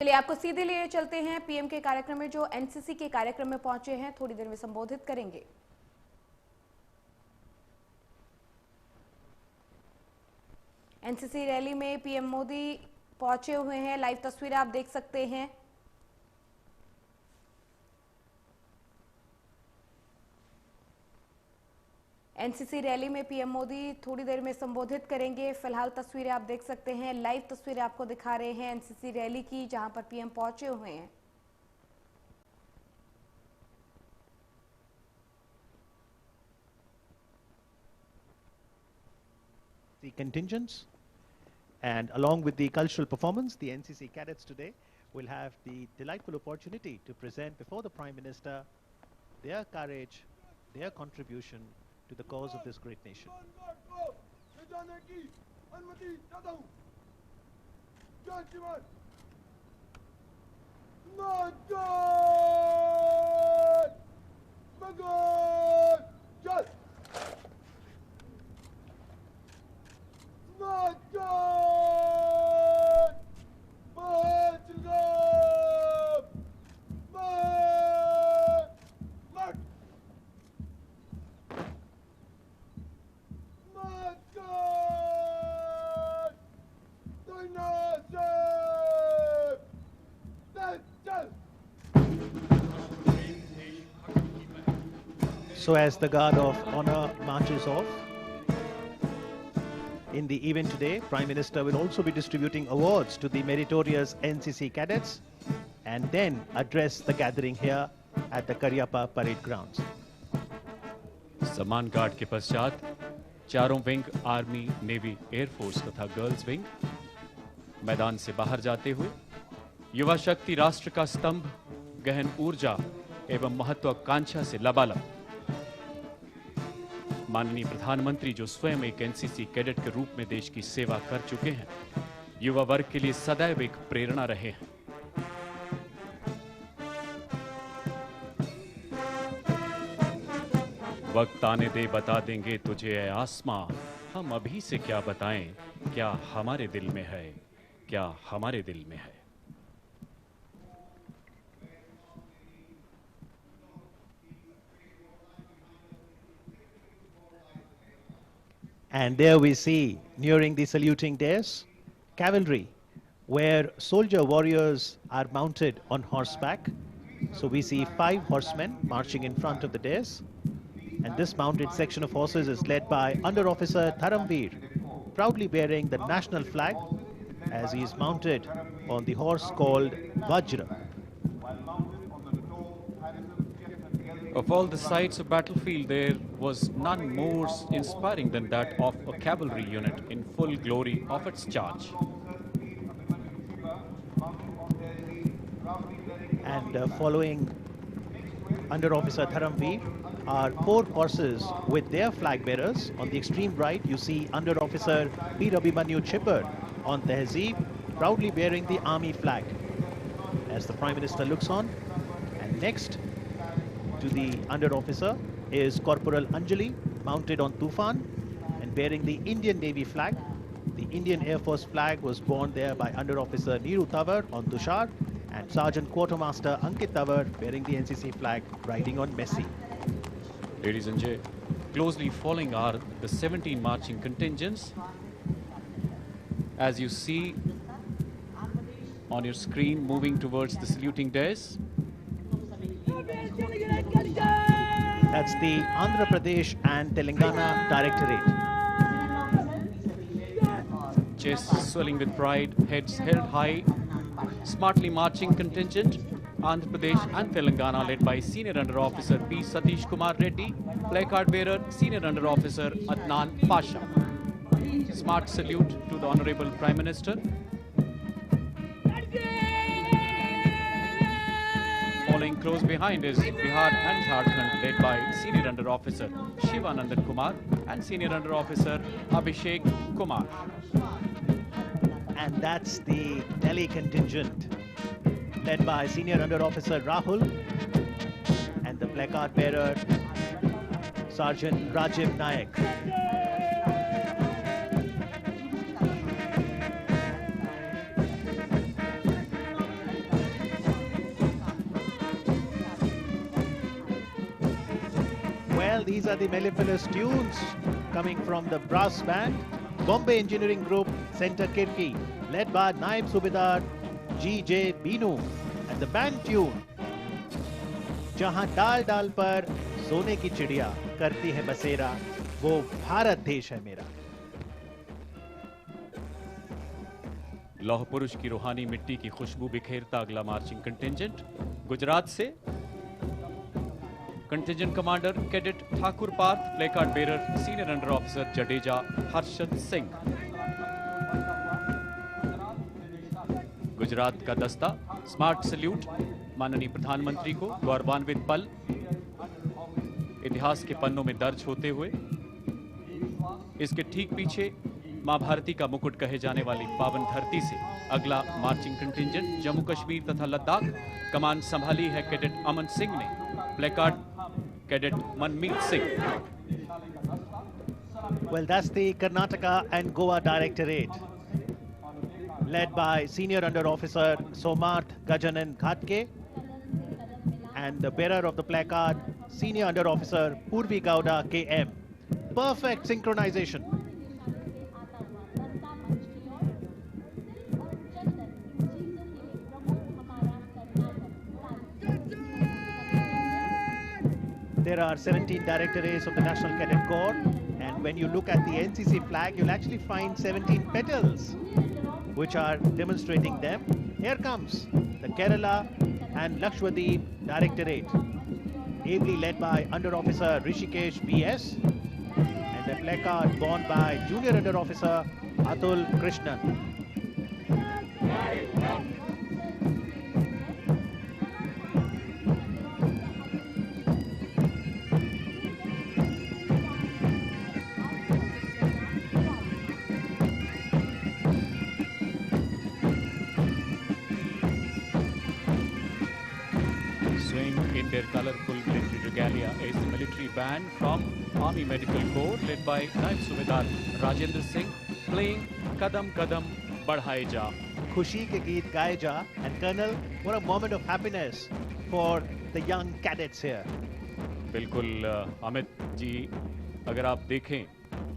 चलिए आपको सीधे लिए चलते हैं पीएम के कार्यक्रम में, जो एनसीसी के कार्यक्रम में पहुंचे हैं, थोड़ी देर में संबोधित करेंगे। एनसीसी रैली में पीएम मोदी पहुंचे हुए हैं, लाइव तस्वीरें आप देख सकते हैं। एनसीसी रैली में पीएम मोदी थोड़ी देर में संबोधित करेंगे। फिलहाल तस्वीरें आप देख सकते हैं, लाइव तस्वीरें आपको दिखा रहे हैं एनसीसी रैली की, जहां पर पीएम पहुंचे हुए हैं। The contingents, and along with the cultural performance, the NCC cadets today will have the delightful opportunity to present before the Prime Minister their courage, their contribution to the cause of this great nation. So as the Guard of Honor marches off, in the event today, Prime Minister will also be distributing awards to the meritorious NCC cadets and then address the gathering here at the Karyappa Parade Grounds. सम्मान guard के पश्चात चारों wing army, navy, air force तथा girls wing मैदान से बाहर जाते हुए युवा शक्ति राष्ट्र का स्तंभ, गहन ऊर्जा एवं महत्वाकांक्षा से लबालब माननीय प्रधानमंत्री, जो स्वयं एक एनसीसी कैडेट के रूप में देश की सेवा कर चुके हैं, युवा वर्ग के लिए सदैव एक प्रेरणा रहे हैं। वक्त आने दे बता देंगे तुझे ऐ आसमां, हम अभी से क्या बताएं, क्या हमारे दिल में है, क्या हमारे दिल में है। And there we see, nearing the saluting dais, cavalry, where soldier warriors are mounted on horseback. So we see 5 horsemen marching in front of the dais. And this mounted section of horses is led by Under Officer Dharamveer, proudly bearing the national flag as he is mounted on the horse called Vajra. Of all the sights of battlefield, there was none more inspiring than that of a cavalry unit in full glory of its charge. And following Under Officer Dharamveer are 4 horses with their flag bearers. On the extreme right, you see Under Officer Veer Abhimanyu Chipper on Tehzeeb, proudly bearing the army flag as the Prime Minister looks on. And next to the Under Officer is Corporal Anjali, mounted on Tufan and bearing the Indian Navy flag. The Indian Air Force flag was borne there by Under Officer Neeru Tawar on Tushar, and Sergeant Quartermaster Ankit Tawar bearing the NCC flag riding on Messi. Ladies and gentlemen, closely following are the 17 marching contingents. As you see on your screen, moving towards the saluting dais. That's the Andhra Pradesh and Telangana Directorate. Chests swelling with pride, heads held high, smartly marching contingent, Andhra Pradesh and Telangana, led by Senior Under Officer P. Satish Kumar Reddy, placard bearer Senior Under Officer Adnan Pasha. Smart salute to the Honorable Prime Minister. Following close behind is Bihar and Jharkhand, led by Senior Under Officer Shivanandan Kumar and Senior Under Officer Abhishek Kumar. And that's the Delhi contingent, led by Senior Under Officer Rahul and the placard bearer Sergeant Rajiv Nayak. these are the mellifluous tunes coming from the brass band, Bombay Engineering Group, Center Kirki, led by Naib Subedar G.J. Binu, and the band tune, जहां डाल डाल पर सोने की चिड़िया करती है बसेरा, वो भारत देश है मेरा। लौह पुरुष की रूहानी मिट्टी की खुशबू बिखेरता अगला मार्चिंग कंटिंजेंट गुजरात से contingent commander cadet Thakur Parth, placard bearer senior under officer Jadeja Harshad Singh. Gujarat का दस्ता स्मार्ट सैल्यूट माननीय प्रधानमंत्री को गौरवान्वित पल इतिहास के पन्नों में दर्ज होते हुए इसके ठीक पीछे मां भारती का मुकुट कहे जाने वाली पावन धरती से अगला मार्चिंग कंटिंजेंट जम्मू कश्मीर तथा लद्दाख। कमान संभाली है कैडेट अमन सिंह ने, play card cadet Manmeet Singh. Well, that's the Karnataka and Goa Directorate, led by Senior Under Officer Somarth Gajanan Ghatke, and the bearer of the placard, Senior Under Officer Purvi Gowda KM. Perfect synchronization. There are 17 directorates of the National Cadet Corps, and when you look at the NCC flag, you'll actually find 17 petals, which are demonstrating them. Here comes the Kerala and Lakshadweep Directorate, ably led by Under Officer Rishikesh B.S. and the placard borne by Junior Under Officer Atul Krishnan. Their colorful military regalia is the military band from Army Medical Corps led by Naib Subedar Rajendra Singh, playing Kadam Kadam Badhaye Ja. Khushi ke geet gaye ja, and Colonel, what a moment of happiness for the young cadets here. बिल्कुल अमित जी, अगर आप देखें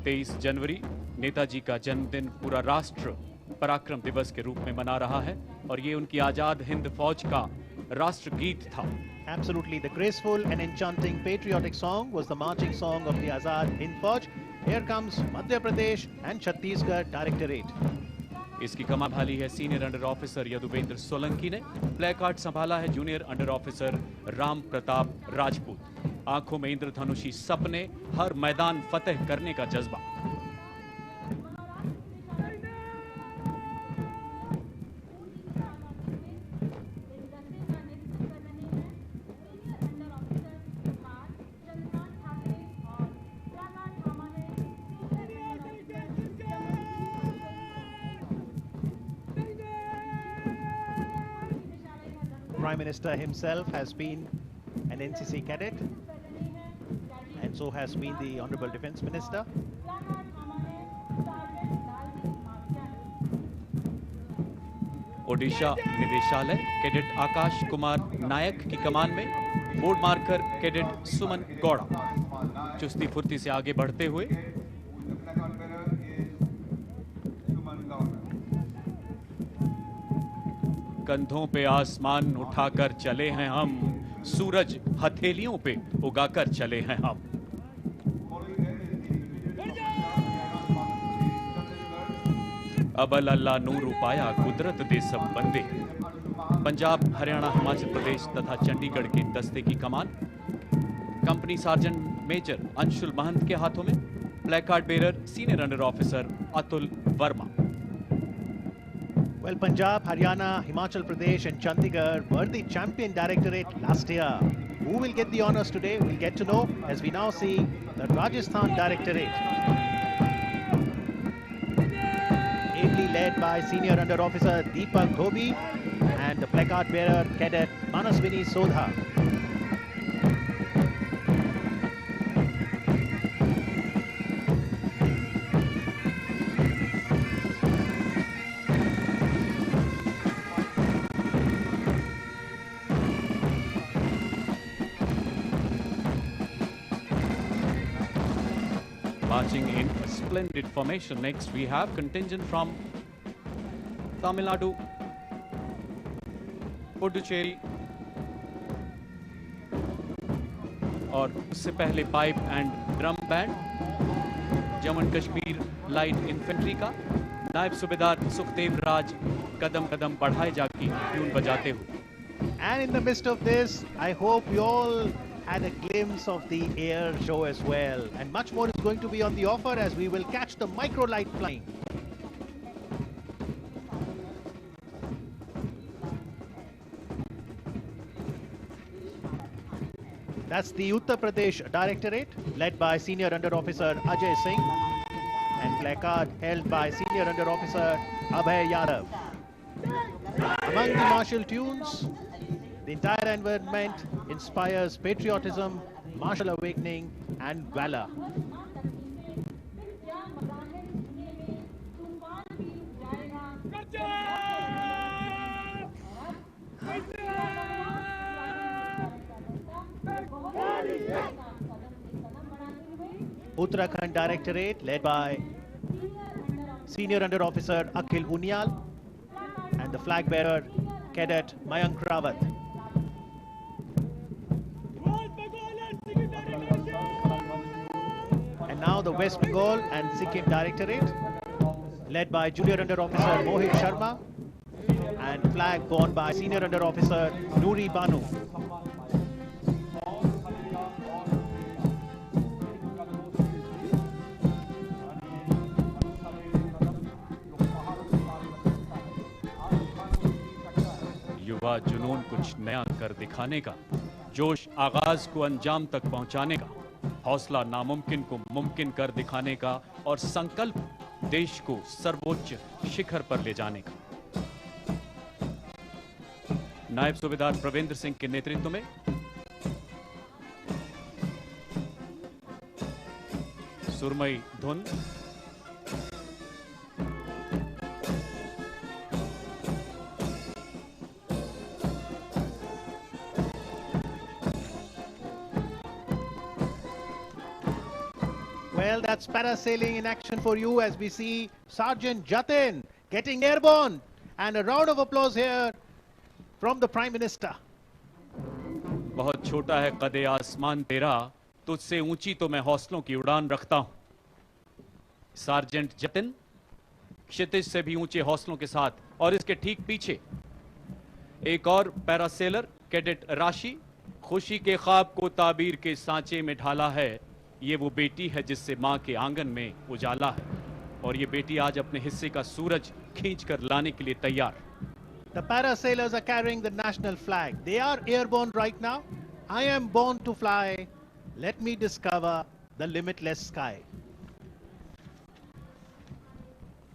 23 जनवरी नेताजी का जन्मदिन पूरा राष्ट्र पराक्रम दिवस के रूप में मना रहा है और ये उनकी आजाद हिंद फौज का राष्ट्रगीत था। Absolutely, the graceful and enchanting patriotic song was the marching song of the Azad Hind Fauj. Here comes Madhya Pradesh and Chhattisgarh Directorate. इसकी कमान संभाली है senior under officer Yaduvendra Solanki ने, प्ले कार्ड संभाला है junior under officer Ram Pratap Rajput. आंखों में इंद्रधनुषी सपने, हर मैदान फतेह करने का जज्बा। Prime Minister himself has been an NCC cadet, and so has been the Honorable Defence Minister. Odisha निदेशालय कैडेट आकाश कुमार नायक की कमान में, बोर्ड मार्कर कैडेट सुमन गौड़ा चुस्ती फुर्ती से आगे बढ़ते हुए कंधों पे आसमान उठाकर चले हैं हम, सूरज हथेलियों पे उगाकर चले हैं हम। अबल अल्लाह नूर उपाया कुदरत दे सब बंदे। पंजाब, हरियाणा, हिमाचल प्रदेश तथा चंडीगढ़ के दस्ते की कमान कंपनी सार्जेंट मेजर अंशुल महंत के हाथों में, play card bearer senior under officer Atul Verma. Well, Punjab, Haryana, Himachal Pradesh and Chandigarh were the champion directorate last year. Who will get the honours today? We'll get to know as we now see the Rajasthan Directorate, ably led by Senior Under Officer Deepak Dhobi and the placard bearer Cadet Manaswini Sodha. marching in a splendid formation. Next, we have contingent from Tamil Nadu, Puducherry, और उससे पहले pipe and drum band Jammu and Kashmir light infantry का नायब सूबेदार सुखदेव राज कदम कदम बढ़ाए जाके tune बजाते हुए. And in the midst of this, I hope you all had a glimpse of the air show as well. And much more is going to be on the offer as we will catch the microlight flying. That's the Uttar Pradesh Directorate, led by Senior Under Officer Ajay Singh, and placard held by Senior Under Officer Abhay Yadav. Among the martial tunes, the entire environment inspires patriotism, martial awakening, and valor. Uttarakhand Directorate, led by Senior Under Officer Akhil Unyal, and the flag bearer Cadet Mayank Rawat. And now the West Bengal and Sikkim Directorate, led by Junior Under Officer Mohit Sharma, and flag borne by Senior Under Officer Nuri Banu. युवा जुनून कुछ नया कर दिखाने का, जोश आगाज को अंजाम तक पहुंचाने का, हौसला नामुमकिन को मुमकिन कर दिखाने का और संकल्प देश को सर्वोच्च शिखर पर ले जाने का. नायब सूबेदार प्रवेंद्र सिंह के नेतृत्व में सुरमई धुन, Well, that's parasailing in action for you as we see Sergeant Jatin getting airborne. And a round of applause here from the Prime Minister. बहुत छोटा है कदे आसमान तेरा, तुझसे ऊंची तो मैं हौसलों की उड़ान रखता हूं. सार्जेंट जतिन क्षितिज से भी ऊंचे हौसलों के साथ, और इसके ठीक पीछे एक और पैरासेलर कैडेट राशि, खुशी के ख्वाब को ताबीर के सांचे में ढाला है. ये वो बेटी है जिससे मां के आंगन में उजाला है, और ये बेटी आज अपने हिस्से का सूरज खींच कर लाने के लिए तैयार. The parasailers are carrying the national flag. They are airborne right now. I am born to fly. Let me discover the limitless sky.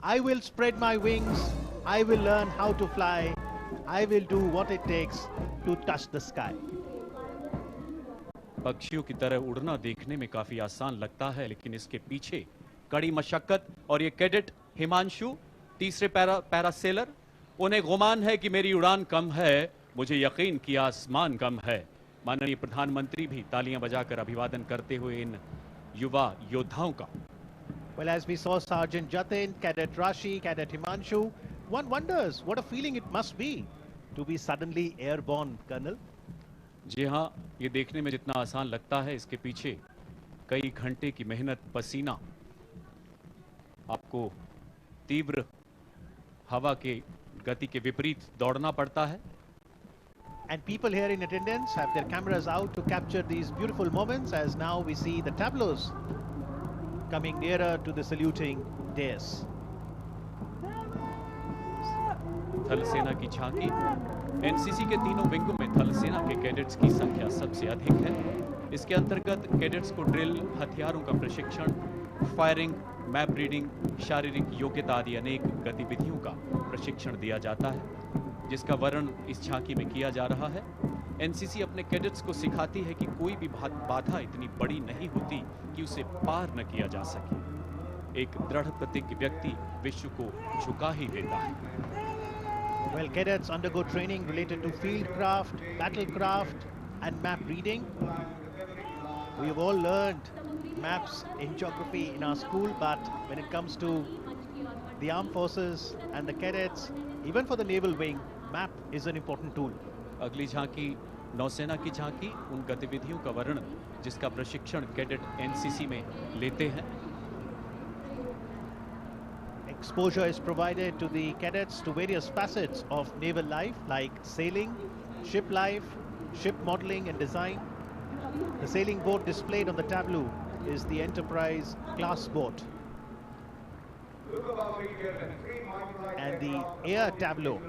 I will spread my wings. I will learn how to fly. I will do what it takes to touch the sky. पक्षियों की तरह उड़ना देखने में काफी आसान लगता है, लेकिन इसके पीछे कड़ी मशक्कत. और ये कैडेट हिमांशु, तीसरे पैरासेलर, उन्हें गुमान है कि मेरी उड़ान कम है, मुझे यकीन कि आसमान कम है. माननीय प्रधानमंत्री भी तालियां बजाकर अभिवादन करते हुए इन युवा योद्धाओं का. Well, as we saw Sergeant Jatin, Cadet Rashi, Cadet Himanshu, one wonders what a feeling it must be to be suddenly airborne, Colonel. जी हाँ, ये देखने में जितना आसान लगता है, इसके पीछे कई घंटे की मेहनत, पसीना, आपको तीव्र हवा के गति के विपरीत दौड़ना पड़ता है. And people here in attendance have their cameras out to capture these beautiful moments as now we see the tableaus coming nearer to the saluting dais. थल सेना की झांकी. एनसीसी के तीनों विंगों में थल सेना के कैडेट्स की संख्या सबसे अधिक है. इसके अंतर्गत कैडेट्स को ड्रिल, हथियारों का प्रशिक्षण, फायरिंग, मैप रीडिंग, शारीरिक योग्यता आदि अनेक गतिविधियों का प्रशिक्षण दिया जाता है, जिसका वर्णन इस झांकी में किया जा रहा है. एनसीसी अपने कैडेट्स को सिखाती है कि कोई भी बाधा इतनी बड़ी नहीं होती कि उसे पार न किया जा सके. एक दृढ़ प्रतिज्ञ व्यक्ति विश्व को झुका ही देता है. Well, cadets undergo training related to field craft, battle craft, and map reading. We have all learned maps in geography in our school, but when it comes to the armed forces and the cadets, even for the naval wing, map is an important tool. अगली झांकी नौसेना की झांकी उन गतिविधियों का वर्णन जिसका प्रशिक्षण कैडेट एनसीसी में लेते हैं. Exposure is provided to the cadets to various facets of naval life like sailing, ship life, ship modeling and design. The sailing boat displayed on the tableau is the Enterprise class boat. And the air tableau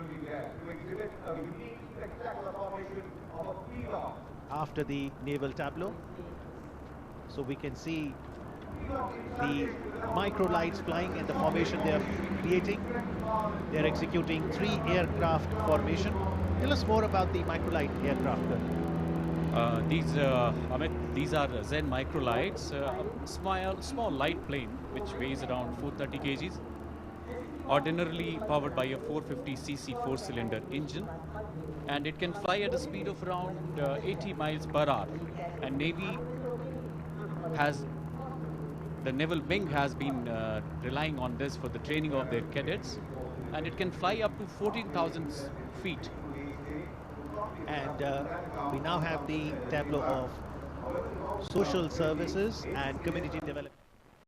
after the naval tableau. So we can see the micro lights flying in the formation they are creating. They are executing 3 aircraft formation. Tell us more about the microlight aircraft. Amit, these are Zen microlights, small light plane which weighs around 430 kgs, ordinarily powered by a 450cc 4-cylinder engine, and it can fly at a speed of around 80 miles per hour. And the naval wing has been relying on this for the training of their cadets, and it can fly up to 14,000 feet. And we now have the tableau of social services and community development.